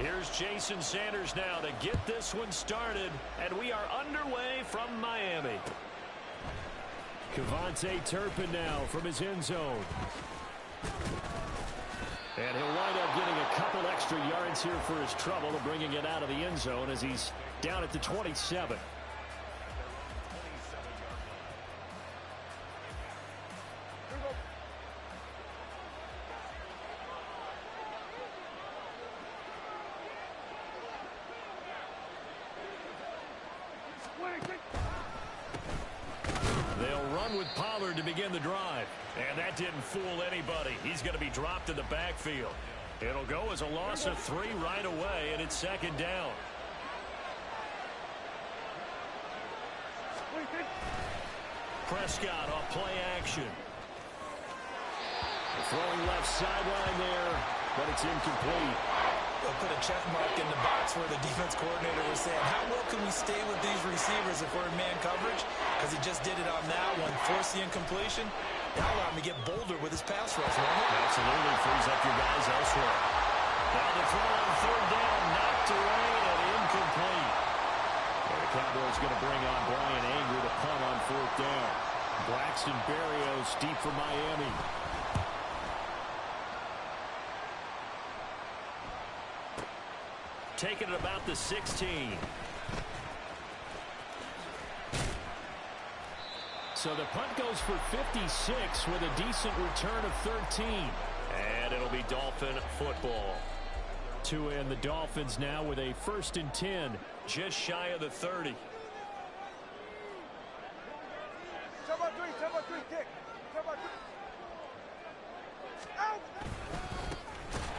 Here's Jason Sanders now to get this one started, and we are underway from Miami. Cavante Turpin now from his end zone. And he'll wind up getting a couple extra yards here for his trouble, bringing it out of the end zone as he's down at the 27. They'll run with Pollard to begin the drive. And that didn't fool anybody. He's going to be dropped in the backfield. It'll go as a loss of 3 right away, and it's second down. Prescott off play action. Throwing left sideline there, but it's incomplete. They'll put a check mark in the box where the defense coordinator was saying, how well can we stay with these receivers if we're in man coverage? Because he just did it on that one, forced the incompletion. Now allow him to get bolder with his pass rush, won't it? Absolutely frees up your guys elsewhere. Now the throw on third down, knocked away and incomplete. And the Cowboys going to bring on Brian Anger to punt on fourth down. Braxton Berrios deep for Miami. Taking it about the 16. So the punt goes for 56 with a decent return of 13. And it'll be Dolphin football. To end the Dolphins now with a 1st and 10, just shy of the 30.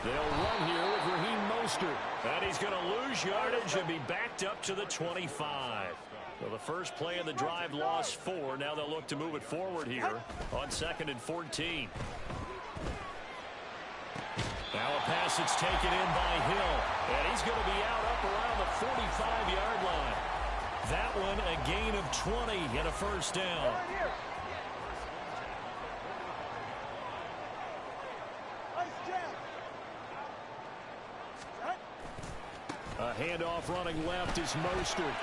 They'll run here with Raheem Mostert. And he's going to lose yardage and be backed up to the 25. So the first play of the drive lost 4. Now they'll look to move it forward here on 2nd and 14. Now a pass that's taken in by Hill. And he's going to be out up around the 45-yard line. That one a gain of 20 and a first down. A handoff running left is Mostert.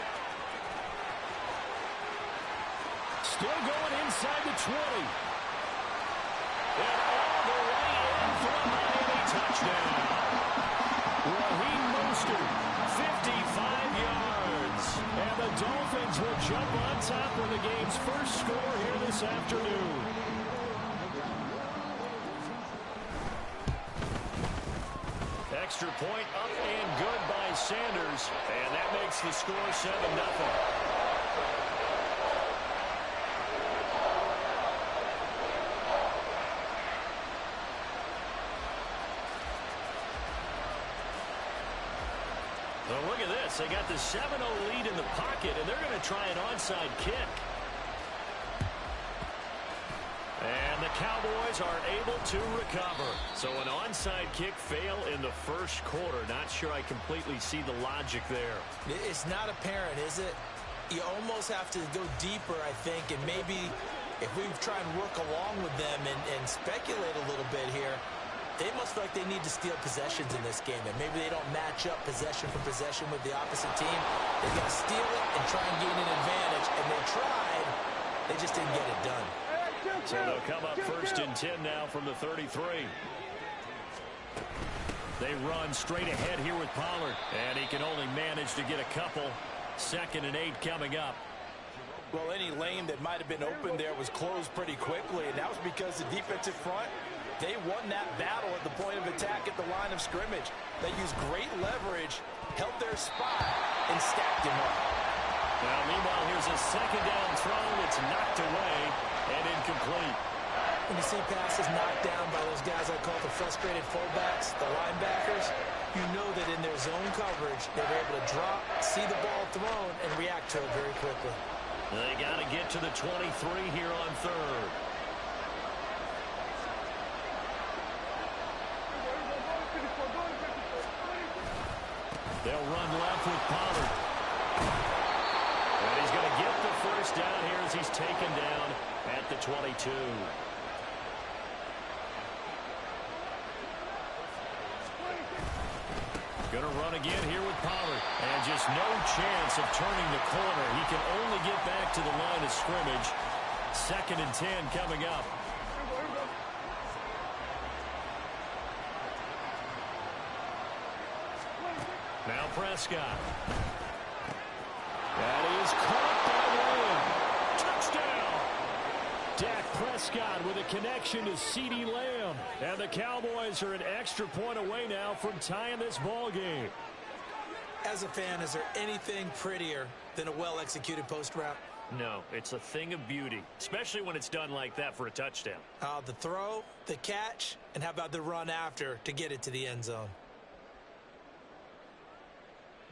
Still going inside the 20. And all the way in for a Miami touchdown. Raheem Mostert, 55 yards. And the Dolphins will jump on top with the game's first score here this afternoon. Extra point up and good by Sanders. And that makes the score 7-0. Well, look at this. They got the 7-0 lead in the pocket, and they're going to try an onside kick. And the Cowboys are able to recover. So an onside kick fail in the first quarter. Not sure I completely see the logic there. It's not apparent, is it? You almost have to go deeper, I think, and maybe if we try and work along with them and speculate a little bit here, they must feel like they need to steal possessions in this game, and maybe they don't match up possession for possession with the opposite team. They're going to steal it and try and gain an advantage, and they tried. They just didn't get it done. So they'll come up 1st and 10 now from the 33. They run straight ahead here with Pollard, and he can only manage to get a couple. 2nd and 8 coming up. Well, any lane that might have been open there was closed pretty quickly, and that was because the defensive front, they won that battle at the point of attack at the line of scrimmage. They used great leverage, held their spot, and stacked him up. Now, meanwhile, here's a 2nd down throw that's knocked away and incomplete. When you see passes knocked down by those guys I call the frustrated fullbacks, the linebackers, you know that in their zone coverage, they're able to drop, see the ball thrown, and react to it very quickly. They got to get to the 23 here on 3rd. They'll run left with Pollard. And he's going to get the first down here as he's taken down at the 22. Going to run again here with Pollard. And just no chance of turning the corner. He can only get back to the line of scrimmage. 2nd and 10 coming up. Now Prescott. That is caught by Lamb. Touchdown. Dak Prescott with a connection to CeeDee Lamb. And the Cowboys are an extra point away now from tying this ball game. As a fan, is there anything prettier than a well-executed post route? No, it's a thing of beauty, especially when it's done like that for a touchdown. The throw, the catch, and how about the run after to get it to the end zone?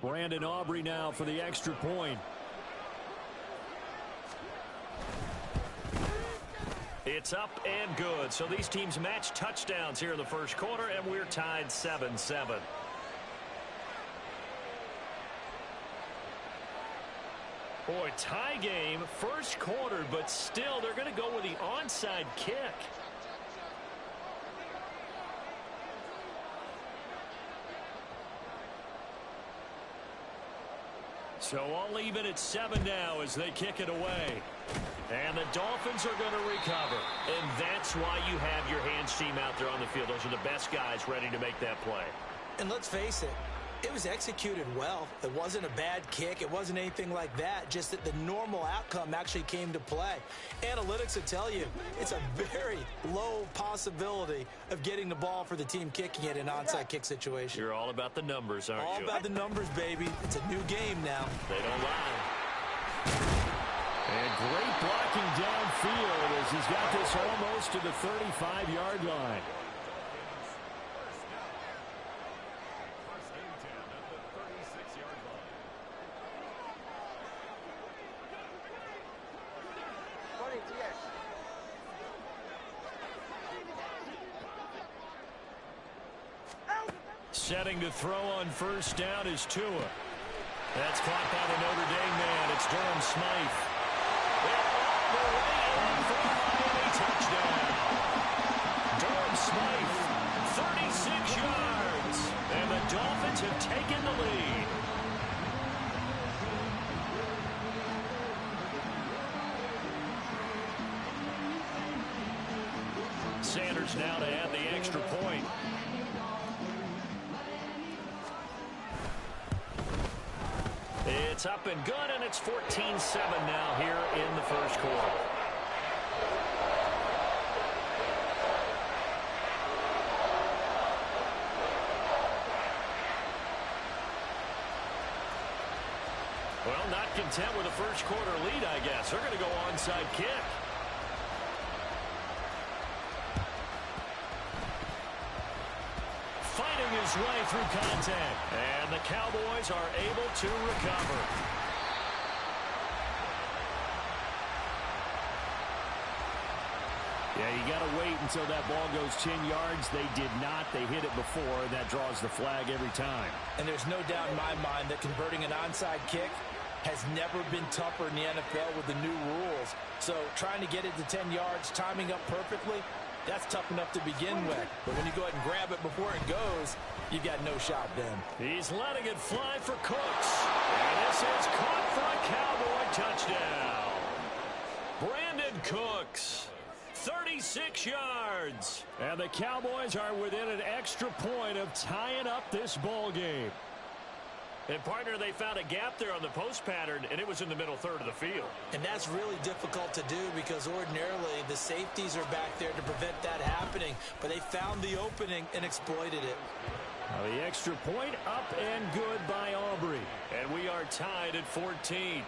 Brandon Aubrey now for the extra point. It's up and good. So these teams match touchdowns here in the first quarter, and we're tied 7-7. Boy, tie game, first quarter, but still they're going to go with the onside kick. So all even at 7 now as they kick it away. And the Dolphins are going to recover. And that's why you have your hands team out there on the field. Those are the best guys ready to make that play. And let's face it, it was executed well. It wasn't a bad kick. It wasn't anything like that. Just that the normal outcome actually came to play. Analytics will tell you it's a very low possibility of getting the ball for the team kicking it in an onside kick situation. You're all about the numbers, aren't you? All about the numbers, baby. It's a new game now. They don't lie. And great blocking downfield as he's got this almost to the 35-yard line. Setting to throw on first down is Tua. That's caught by the Notre Dame man. It's Durham Smythe. They're all the way in for the Miami touchdown. Durham Smythe, 36 yards. And the Dolphins have taken the lead. Sanders now to add the extra point. It's up and good, and it's 14-7 now here in the first quarter. Well, not content with a first quarter lead, I guess. They're going to go onside kick. Fighting his way through contact. And the Cowboys are able to recover. Yeah, you got to wait until that ball goes 10 yards. They did not. They hit it before, and that draws the flag every time. And there's no doubt in my mind that converting an onside kick has never been tougher in the NFL with the new rules. So trying to get it to 10 yards, timing up perfectly, that's tough enough to begin with. But when you go ahead and grab it before it goes, you got no shot then. He's letting it fly for Cooks. And this is caught for a Cowboy touchdown. Brandon Cooks, 36 yards. And the Cowboys are within an extra point of tying up this ball game. And, partner, they found a gap there on the post pattern, and it was in the middle third of the field. And that's really difficult to do because ordinarily the safeties are back there to prevent that happening. But they found the opening and exploited it. Now the extra point up and good by Aubrey. And we are tied at 14.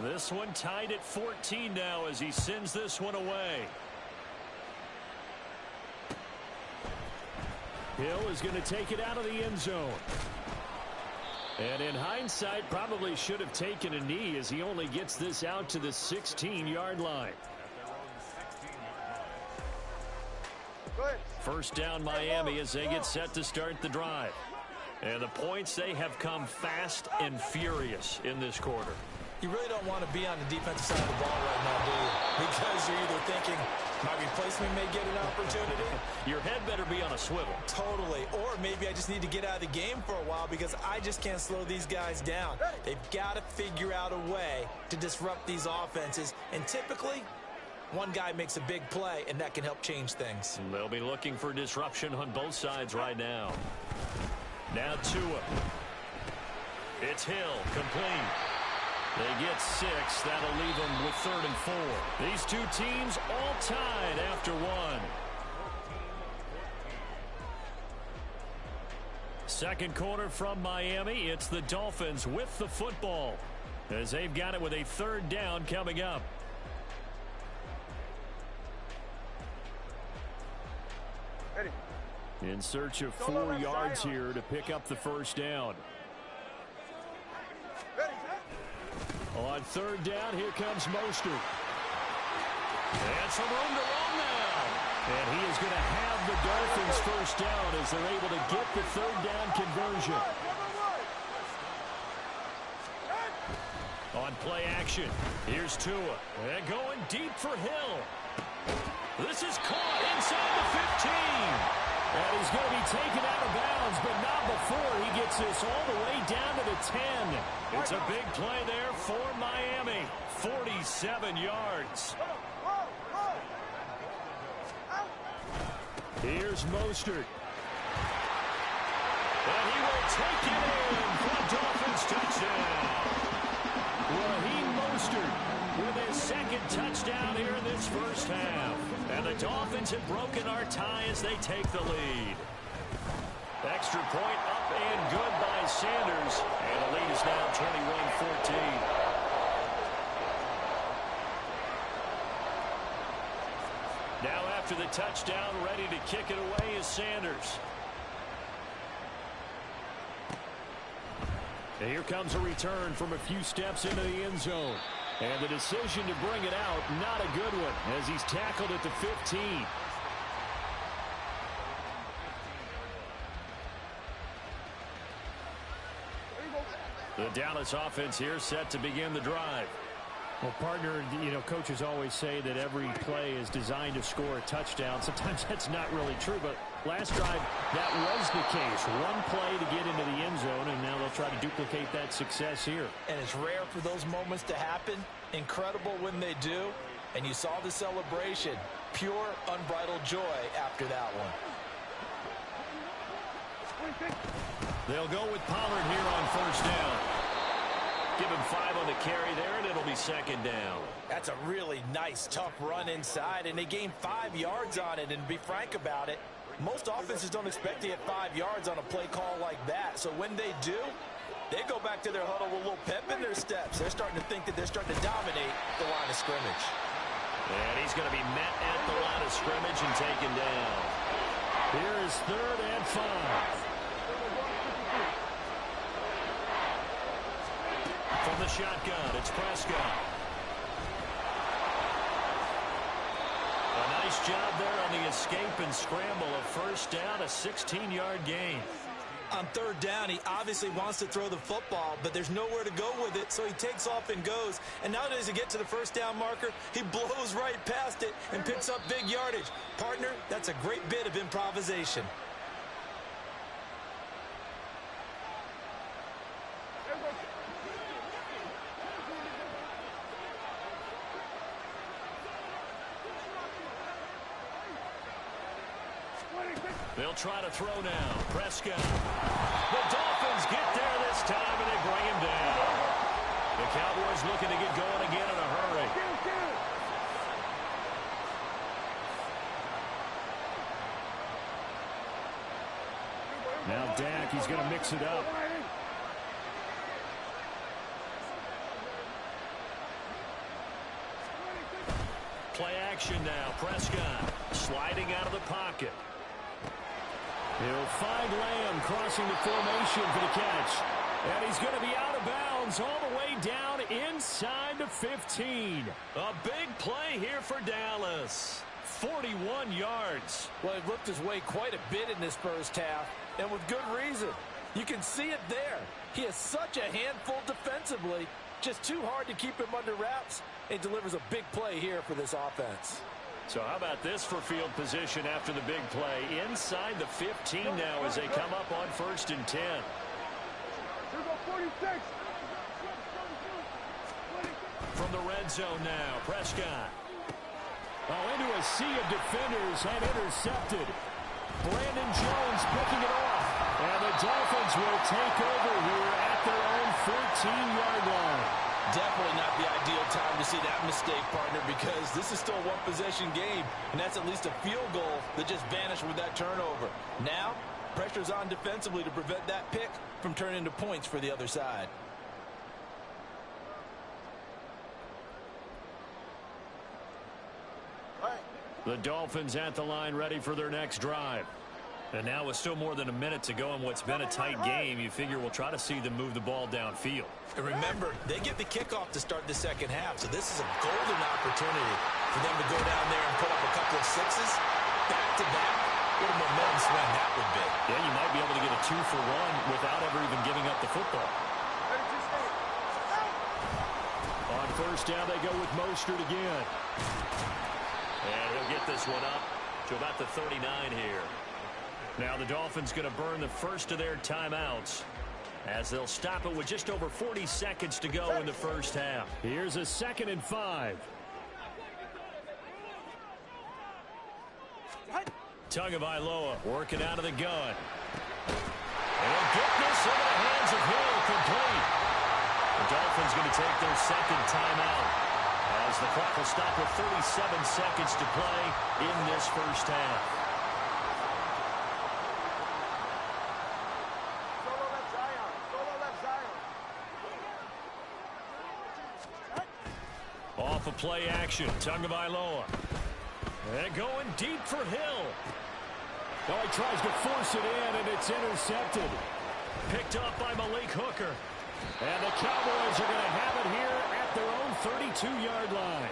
This one tied at 14 now as he sends this one away. Hill is going to take it out of the end zone. And in hindsight, probably should have taken a knee as he only gets this out to the 16-yard line. First down Miami as they get set to start the drive. And the points, they have come fast and furious in this quarter. You really don't want to be on the defensive side of the ball right now, do you? Because you're either thinking, my replacement may get an opportunity. Your head better be on a swivel. Totally. Or maybe I just need to get out of the game for a while because I just can't slow these guys down. They've got to figure out a way to disrupt these offenses. And typically, one guy makes a big play, and that can help change things. They'll be looking for disruption on both sides right now. Now Tua. It's Hill, complete. They get 6. That'll leave them with 3rd and 4. These two teams all tied after 1. Second quarter from Miami. It's the Dolphins with the football as they've got it with a 3rd down coming up. In search of 4 yards here to pick up the first down. On 3rd down, here comes Mostert. And some room to run now. And he is going to have the Dolphins first down as they're able to get the 3rd down conversion. On play action, here's Tua. And going deep for Hill. This is caught inside the 15. And he's going to be taken out of bounds, but not before he gets this all the way down to the 10. It's a big play there for Miami. 47 yards. Here's Mostert. And he will take it in for a Dolphins touchdown. Raheem Mostert with his 2nd touchdown here in this first half. And the Dolphins have broken our tie as they take the lead. Extra point up and good by Sanders. And the lead is now 21-14. Now after the touchdown, ready to kick it away is Sanders. And here comes a return from a few steps into the end zone. And the decision to bring it out, not a good one, as he's tackled at the 15. The Dallas offense here set to begin the drive. Well, partner, coaches always say that every play is designed to score a touchdown. Sometimes that's not really true, but last drive, that was the case. One play to get into the end zone, and now they'll try to duplicate that success here. And it's rare for those moments to happen. Incredible when they do. And you saw the celebration. Pure, unbridled joy after that one. They'll go with Pollard here on first down. Give him 5 on the carry there, and it'll be 2nd down. That's a really nice, tough run inside, and they gained 5 yards on it. And to be frank about it, most offenses don't expect to get 5 yards on a play call like that. So when they do, they go back to their huddle with a little pep in their steps. They're starting to think that they're starting to dominate the line of scrimmage. And he's going to be met at the line of scrimmage and taken down. Here is 3rd and 5. From the shotgun, it's Prescott. A nice job there on the escape and scramble. A first down, a 16-yard gain. On 3rd down, he obviously wants to throw the football, but there's nowhere to go with it, so he takes off and goes. And nowadays, to get to the first down marker, he blows right past it and picks up big yardage. Partner, that's a great bit of improvisation. They'll try to throw now. Prescott. The Dolphins get there this time, and they bring him down. The Cowboys looking to get going again in a hurry. Now Dak, he's going to mix it up. Play action now. Prescott sliding out of the pocket. He'll find Lamb crossing the formation for the catch. And he's going to be out of bounds all the way down inside the 15. A big play here for Dallas. 41 yards. Well, he looked his way quite a bit in this first half, and with good reason. You can see it there. He is such a handful defensively, Just too hard to keep him under wraps. He delivers a big play here for this offense. So how about this for field position after the big play? Inside the 15 now as they come up on 1st and 10. From the red zone now, Prescott. Oh, into a sea of defenders and intercepted. Brandon Jones picking it off. And the Dolphins will take over here at their own 14-yard line. Definitely not the ideal time to see that mistake, partner, because this is still a one-possession game, and that's at least a field goal that just vanished with that turnover. Now, pressure's on defensively to prevent that pick from turning into points for the other side. The Dolphins at the line ready for their next drive. And now with still more than a minute to go in what's been a tight game, you figure we'll try to see them move the ball downfield. And remember, they get the kickoff to start the second half, so this is a golden opportunity for them to go down there and put up a couple of sixes back-to-back. What a momentum swing that would be. Yeah, you might be able to get a 2-for-1 without ever even giving up the football. On 1st down, they go with Mostert again. And he'll get this one up to about the 39 here. Now the Dolphins going to burn the first of their timeouts as they'll stop it with just over 40 seconds to go in the first half. Here's a 2nd and 5. Tagovailoa working out of the gun. And he'll get this into the hands of Hill, complete. The Dolphins going to take their 2nd timeout as the clock will stop with 37 seconds to play in this first half. Off of play action, Tagovailoa. And going deep for Hill. Oh, he tries to force it in, and it's intercepted. Picked up by Malik Hooker. And the Cowboys are going to have it here at their own 32-yard line.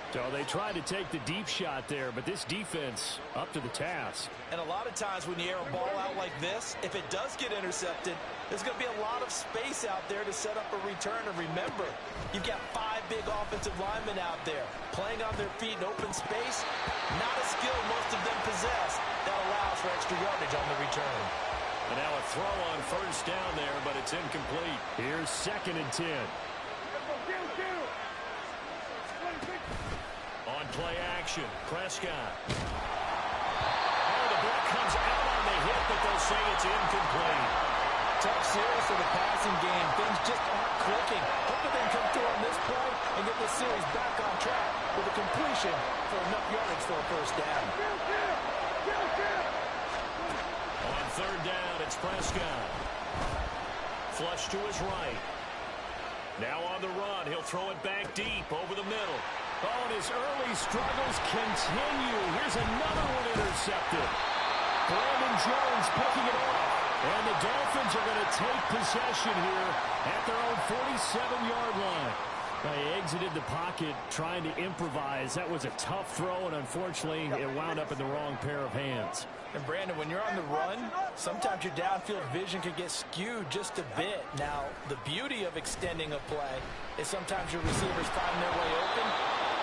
So they tried to take the deep shot there, but this defense up to the task. And a lot of times when you air a ball out like this, if it does get intercepted, there's going to be a lot of space out there to set up a return. And remember, you've got 5 big offensive linemen out there playing on their feet in open space. Not a skill most of them possess that allows for extra yardage on the return. And now a throw on 1st down there, but it's incomplete. Here's 2nd and 10. On play action, Prescott. Oh, the block comes out on the hit, but they'll say it's incomplete. Tough series for the passing game. Things just aren't clicking. Hoping they can come through on this play and get this series back on track with a completion for enough yardage for a 1st down. On 3rd down, it's Prescott. Flush to his right. Now on the run, he'll throw it back deep over the middle. Oh, and his early struggles continue. Here's another one intercepted. Brandon Jones picking it off. And the Dolphins are going to take possession here at their own 47-yard line. They exited the pocket trying to improvise. That was a tough throw, and unfortunately, it wound up in the wrong pair of hands. And Brandon, when you're on the run, sometimes your downfield vision can get skewed just a bit. Now, the beauty of extending a play is sometimes your receivers find their way open,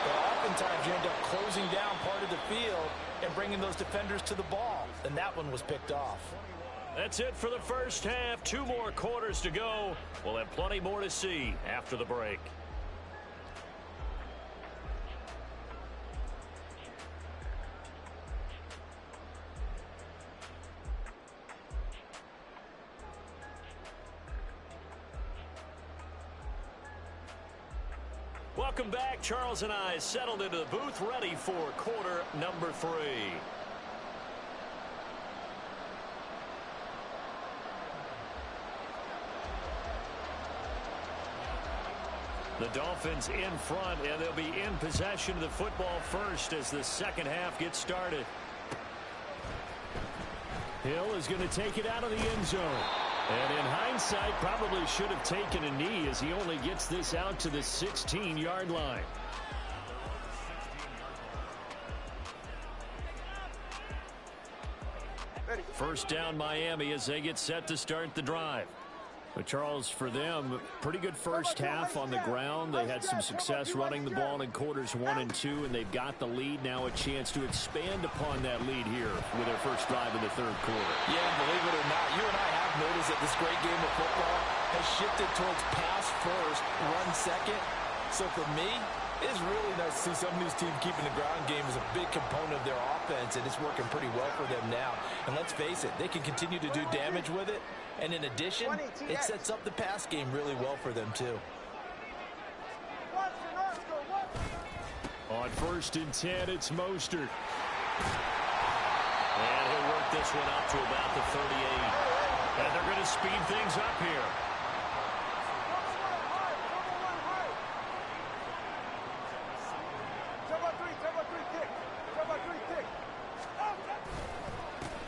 but oftentimes you end up closing down part of the field and bringing those defenders to the ball. And that one was picked off. That's it for the first half. 2 more quarters to go. We'll have plenty more to see after the break. Welcome back. Charles and I settled into the booth, ready for quarter number 3. The Dolphins in front, and they'll be in possession of the football first as the second half gets started. Hill is going to take it out of the end zone. And in hindsight, probably should have taken a knee as he only gets this out to the 16-yard line. First down Miami as they get set to start the drive. But Charles, for them, pretty good first half on the ground. They had some success running the ball in quarters 1 and 2, and they've got the lead. Now a chance to expand upon that lead here with their first drive in the third quarter. Yeah, believe it or not, you and I have noticed that this great game of football has shifted towards pass first, run second. So for me, it's really nice to see some of these teams keeping the ground game as a big component of their offense, and it's working pretty well for them now. And let's face it, they can continue to do damage with it. And in addition, it sets up the pass game really well for them, too. On 1st and 10, it's Mostert. And he'll work this one up to about the 38. And they're going to speed things up here.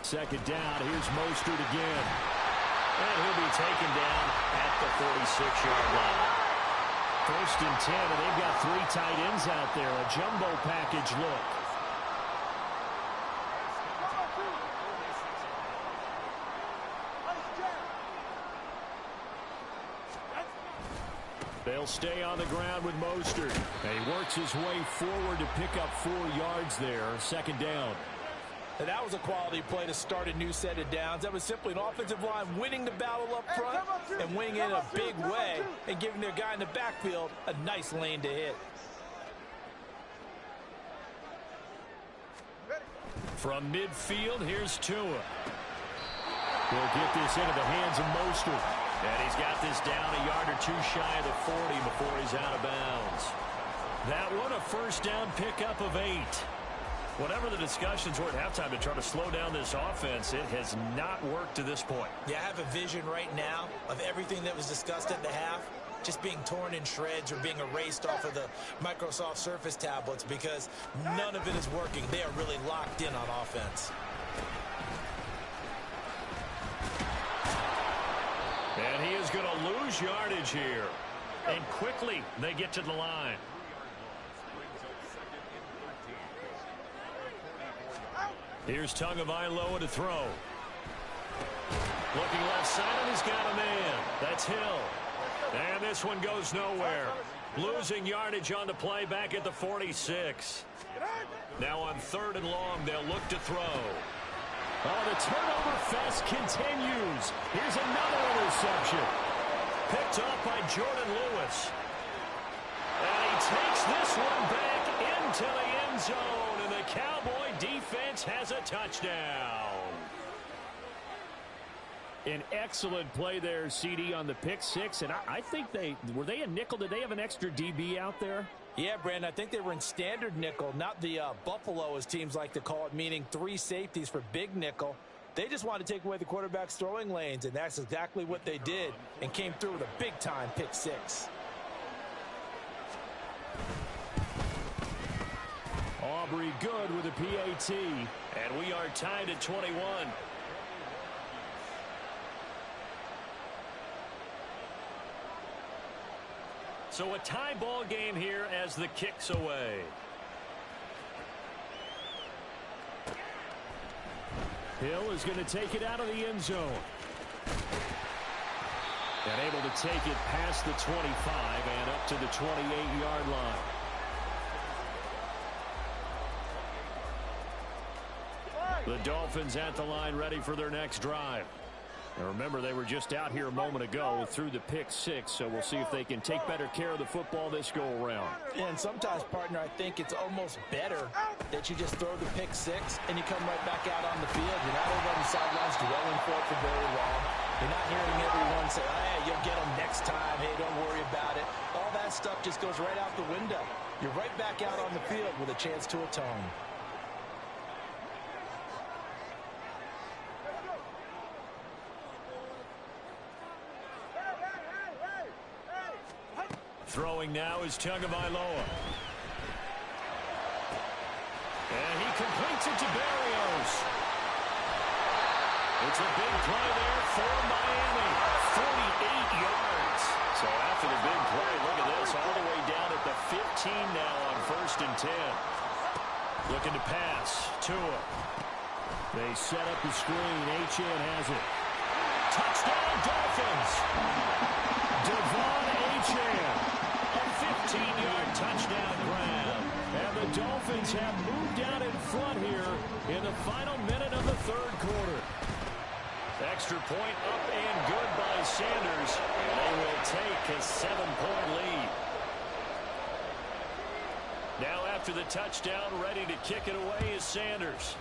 Second down, here's Mostert again. And he'll be taken down at the 46-yard line. 1st and 10, and they've got 3 tight ends out there. A jumbo package look. They'll stay on the ground with Mostert. And he works his way forward to pick up 4 yards there. 2nd down. And that was a quality play to start a new set of downs. That was simply an offensive line winning the battle up front and winning in a big way and giving their guy in the backfield a nice lane to hit. From midfield, here's Tua. He'll get this into the hands of Mostert. And he's got this down a yard or 2 shy of the 40 before he's out of bounds. That one a first down pickup of 8. Whatever the discussions were at halftime to try to slow down this offense, it has not worked to this point. Yeah, I have a vision right now of everything that was discussed at the half just being torn in shreds or being erased off of the Microsoft Surface tablets because none of it is working. They are really locked in on offense. And he is going to lose yardage here. And quickly they get to the line. Here's Tagovailoa to throw. Looking left side, and he's got a man. That's Hill. And this one goes nowhere. Losing yardage on the play back at the 46. Now on 3rd and long, they'll look to throw. Oh, the turnover fest continues. Here's another interception. Picked off by Jordan Lewis. And he takes this one back into the end zone, and the Cowboy defense has a touchdown. An excellent play there, CD, on the pick 6, and I think were they a nickel? Did they have an extra DB out there? Yeah, Brandon, I think they were in standard nickel, not the Buffalo, as teams like to call it, meaning 3 safeties for big nickel. They just wanted to take away the quarterback's throwing lanes, and that's exactly what they did and came through with a big-time pick 6. Aubrey good with a PAT. And we are tied at 21. So a tie ball game here as the kick's away. Hill is going to take it out of the end zone. And able to take it past the 25 and up to the 28-yard line. The Dolphins at the line ready for their next drive. And remember, they were just out here a moment ago through the pick 6, so we'll see if they can take better care of the football this go-around. And sometimes, partner, I think it's almost better that you just throw the pick 6 and you come right back out on the field. You're not over on the sidelines dwelling for it for very long. You're not hearing everyone say, oh, hey, you'll get them next time. Hey, don't worry about it. All that stuff just goes right out the window. You're right back out on the field with a chance to atone. Throwing now is Tagovailoa. And he completes it to Berrios. It's a big play there for Miami. 48 yards. So after the big play, look at this, all the way down at the 15 now on 1st and 10. Looking to pass. Tua. They set up the screen. Achane has it. Touchdown, Dolphins. Devon Achane. A 15-yard touchdown grab. And the Dolphins have moved out in front here in the final minute of the third quarter. Extra point up and good by Sanders. And they will take a 7-point lead. Now after the touchdown, ready to kick it away is Sanders.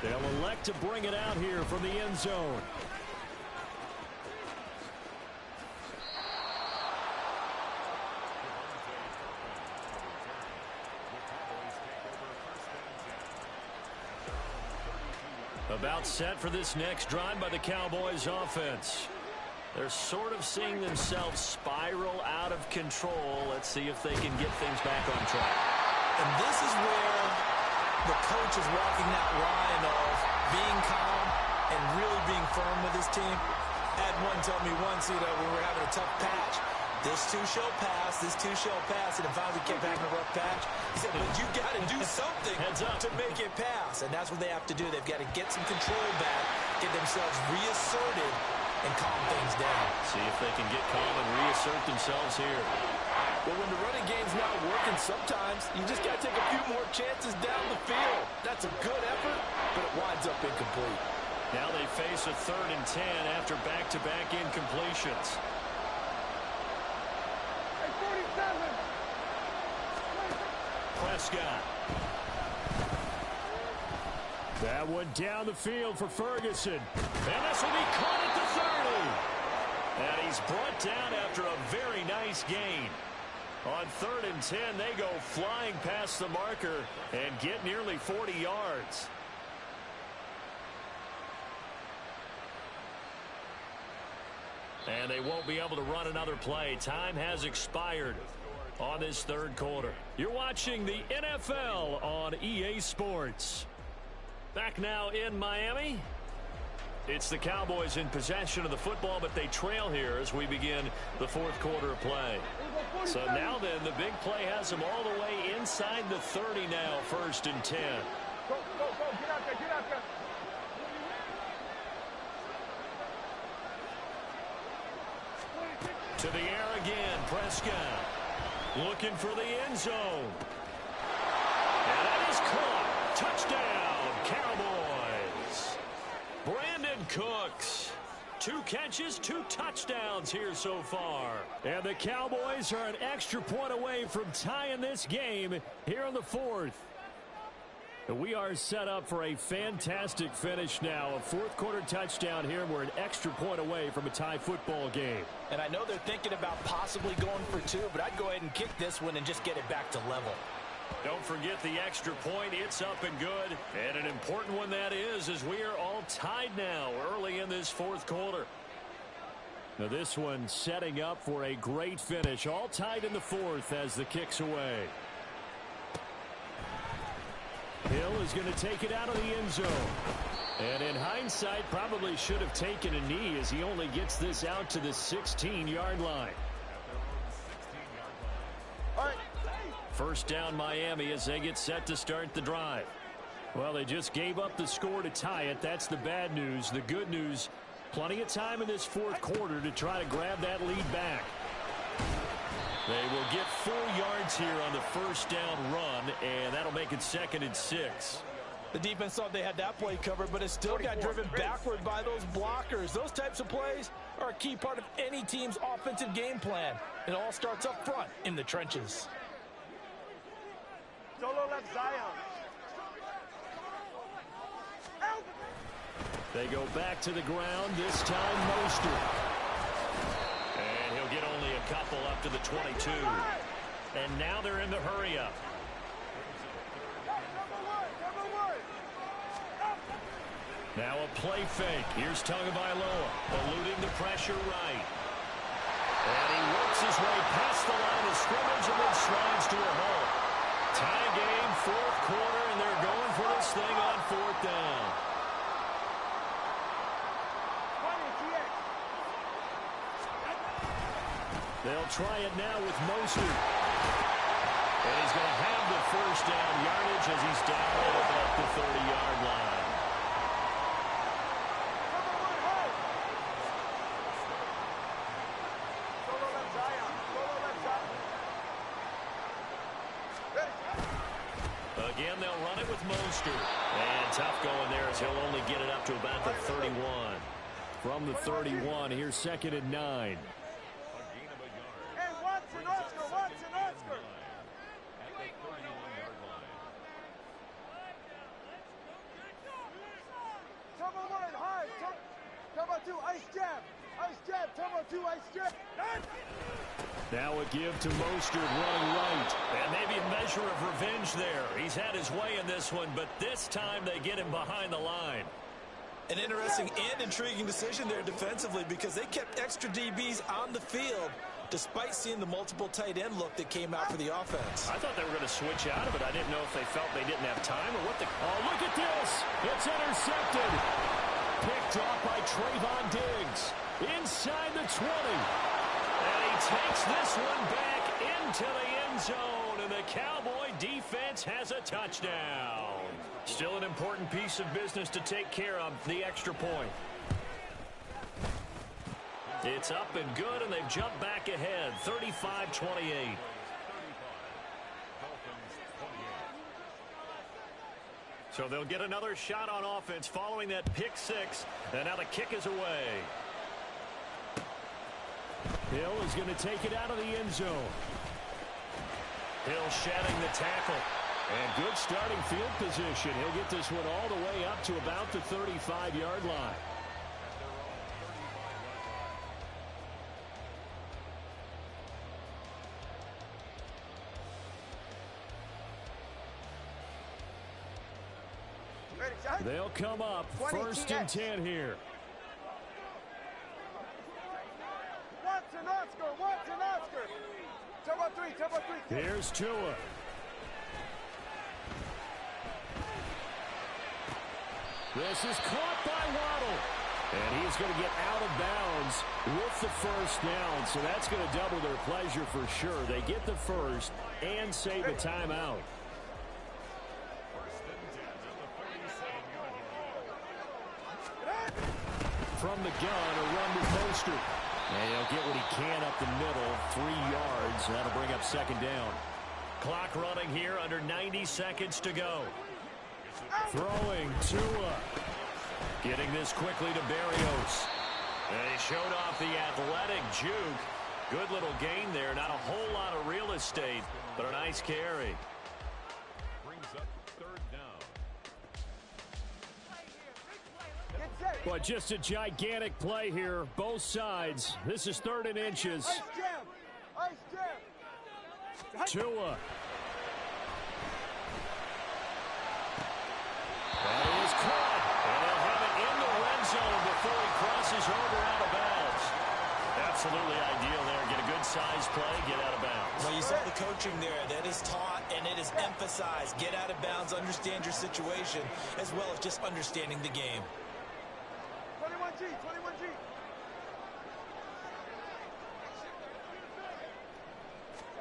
They'll elect to bring it out here from the end zone. About set for this next drive by the Cowboys offense. They're sort of seeing themselves spiral out of control. Let's see if they can get things back on track. And this is where the coach is walking that line of being calm and really being firm with his team. I had one tell me once, when we were having a tough patch, this too shall pass, this too shall pass, and if finally kept having a rough patch, he said, but you got to do something to make it pass. And that's what they have to do. They've got to get some control back, get themselves reasserted, and calm things down. See if they can get calm and reassert themselves here. Well, when the running game's not working, sometimes you just got to take a few more chances down the field. That's a good effort, but it winds up incomplete. Now they face a 3rd and 10 after back-to-back incompletions. Prescott. That one down the field for Ferguson. And this will be caught at the 30. And he's brought down after a very nice gain. On 3rd and 10, they go flying past the marker and get nearly 40 yards. And they won't be able to run another play. Time has expired on this third quarter. You're watching the NFL on EA Sports. Back now in Miami. It's the Cowboys in possession of the football, but they trail here as we begin the fourth quarter of play. So now then, the big play has them all the way inside the 30 now, 1st and 10. Go, get out there. To the air again, Prescott. Looking for the end zone. And that is caught. Touchdown, Cowboys. Brandon Cooks. 2 catches, 2 touchdowns here so far. And the Cowboys are an extra point away from tying this game here in the 4th. We are set up for a fantastic finish now. A 4th quarter touchdown here. We're an extra point away from a tie football game. And I know they're thinking about possibly going for 2, but I'd go ahead and kick this one and just get it back to level. Don't forget the extra point. It's up and good. And an important one that is, as we are all tied now early in this 4th quarter. Now this one setting up for a great finish. All tied in the 4th as the kick's away. Hill is going to take it out of the end zone. And in hindsight, probably should have taken a knee as he only gets this out to the 16-yard line. First down Miami as they get set to start the drive. Well, they just gave up the score to tie it. That's the bad news. The good news, plenty of time in this 4th quarter to try to grab that lead back. They will get 4 yards here on the first down run, and that'll make it 2nd and 6. The defense thought they had that play covered, but it still got driven backward by those blockers. Those types of plays are a key part of any team's offensive game plan. It all starts up front in the trenches. Solo left Zion. They go back to the ground, this time Mostert. And he'll get only a couple up to the 22. And now they're in the hurry-up. Now a play fake. Here's Tagovailoa, eluding the pressure right. And he works his way past the line of scrimmage and then slides to a hole. Tie game, 4th quarter, and they're going for this thing on 4th down. They'll try it now with Mostert. And he's going to have the first down yardage as he's down at about the 30-yard line. Again, they'll run it with Mostert. And tough going there as he'll only get it up to about the 31. From the 31, here's 2nd and 9. Hey, Watson, Oscar, Watson, Oscar. Turbo 1, hard. Turbo 2, ice jab. Ice jab, Turbo 2, ice jab. Now a give to Mostert running right. And maybe a measure of revenge there. He's had his way in this one, but this time they get him behind the line. An interesting and intriguing decision there defensively because they kept extra DBs on the field despite seeing the multiple tight end look that came out for the offense. I thought they were going to switch out of it. I didn't know if they felt they didn't have time or what the... Oh, look at this. It's intercepted. Picked off by Trayvon Diggs. Inside the 20. And he takes this one back into the end zone, and the Cowboy defense has a touchdown. Still an important piece of business to take care of, the extra point. It's up and good, and they've jumped back ahead, 35-28. So they'll get another shot on offense following that pick six, and now the kick is away. Hill is going to take it out of the end zone. Hill shedding the tackle. And good starting field position. He'll get this one all the way up to about the 35-yard line. They'll come up 1st and 10 here. Watson, Oscar, Watson, Oscar. Turbo 3, Turbo 3. Here's Tua. This is caught by Waddle. And he's going to get out of bounds with the first down. So that's going to double their pleasure for sure. They get the first and save a timeout. From the gun, a run with Mostert. And he'll get what he can up the middle, 3 yards. That'll bring up 2nd down. Clock running here, under 90 seconds to go. Throwing Tua. Getting this quickly to Berrios. And he showed off the athletic juke. Good little gain there. Not a whole lot of real estate, but a nice carry. Brings up 3rd down. But just a gigantic play here, both sides. This is 3rd and inches. Ice jab. Ice jab. Tua. That is caught. And he'll have it in the red zone before he crosses over out of bounds. Absolutely ideal there. Get a good size play, get out of bounds. Well, you saw the coaching there. That is taught and it is emphasized. Get out of bounds, understand your situation, as well as just understanding the game. 21G, 21G.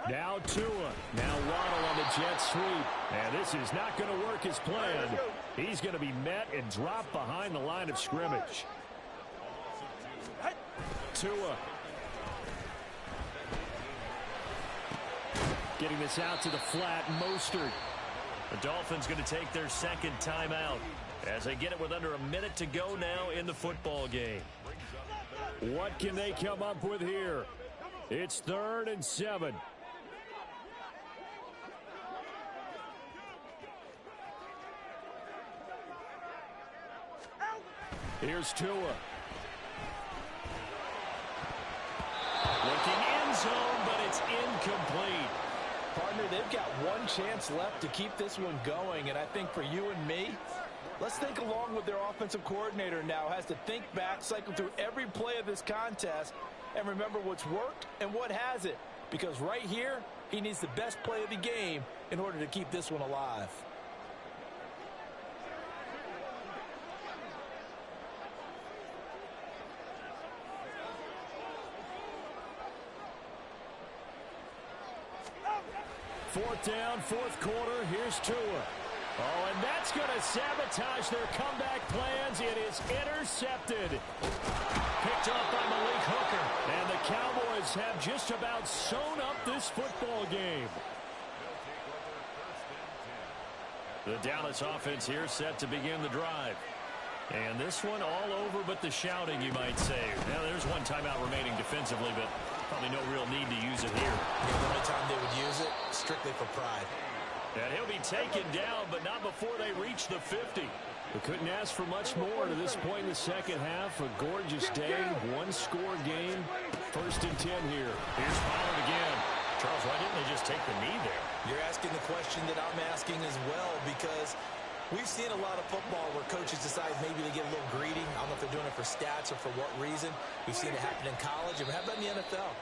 Now Tua. Now Waddle on the jet sweep. And this is not going to work as planned. He's going to be met and dropped behind the line of scrimmage. Tua. Getting this out to the flat, Mostert. The Dolphins going to take their 2nd timeout as they get it with under a minute to go now in the football game. What can they come up with here? It's 3rd and 7. Here's Tua. Looking end zone, but it's incomplete. Partner, they've got one chance left to keep this one going, and I think for you and me, let's think along with their offensive coordinator now. Has to think back, cycle through every play of this contest, and remember what's worked and what hasn't. Because right here, he needs the best play of the game in order to keep this one alive. Fourth down, 4th quarter. Here's Tua. Oh, and that's going to sabotage their comeback plans. It is intercepted. Picked off by Malik Hooker. And the Cowboys have just about sewn up this football game. The Dallas offense here set to begin the drive. And this one all over but the shouting, you might say. Now, there's one timeout remaining defensively, but probably no real need to use it here. Yeah, the only time they would use it, strictly for pride. And he'll be taken down, but not before they reach the 50. We couldn't ask for much more to this point in the second half. A gorgeous day, one-score game. 1st and 10 here. Here's Pollard again. Charles, why didn't they just take the knee there? You're asking the question that I'm asking as well, because we've seen a lot of football where coaches decide maybe they get a little greedy. I don't know if they're doing it for stats or for what reason. We've seen it happen in college. And how about in the NFL?